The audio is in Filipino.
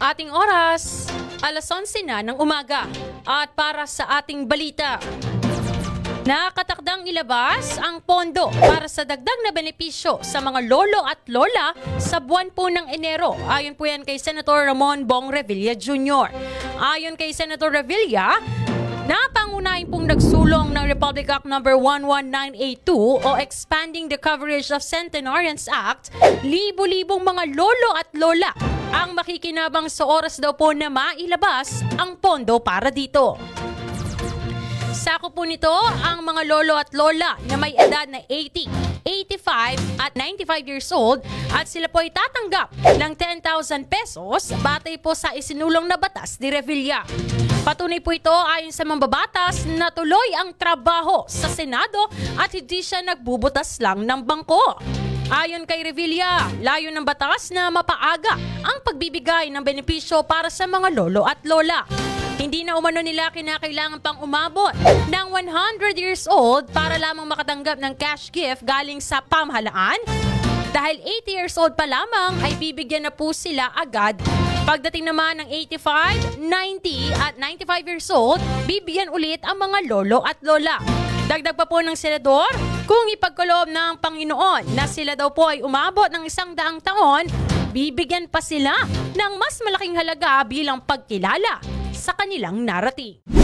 Ating oras, alas 11 na ng umaga. At para sa ating balita, nakatakdang ilabas ang pondo para sa dagdag na benepisyo sa mga lolo at lola sa buwan po ng Enero. Ayon po yan kay Senator Ramon Bong Revilla Jr. Ayon kay Senator Revilla, napangunahin pong nagsulong ng Republic Act No. 11982 o Expanding the Coverage of Centenarians Act, libo-libong mga lolo at lola ang makikinabang sa oras daw po na mailabas ang pondo para dito. Sako po nito ang mga lolo at lola na may edad na 80, 85 at 95 years old at sila po ay tatanggap ng 10,000 pesos batay po sa isinulong na batas ni Revilla. Patunay po ito ayon sa mambabatas na tuloy ang trabaho sa Senado at hindi siya nagbubutas lang ng bangko. Ayon kay Revilla, layo ng batas na mapaaga ang pagbibigay ng benepisyo para sa mga lolo at lola. Hindi na umano nila kinakailangan pang umabot ng 100 years old para lamang makatanggap ng cash gift galing sa pamahalaan. Dahil 80 years old pa lamang ay bibigyan na po sila agad. Pagdating naman ng 85, 90 at 95 years old, bibigyan ulit ang mga lolo at lola. Dagdag pa po ng senador, kung ipagkaloob ng Panginoon na sila daw po ay umabot ng 100 taon, bibigyan pa sila ng mas malaking halaga bilang pagkilala sa kanilang narrative.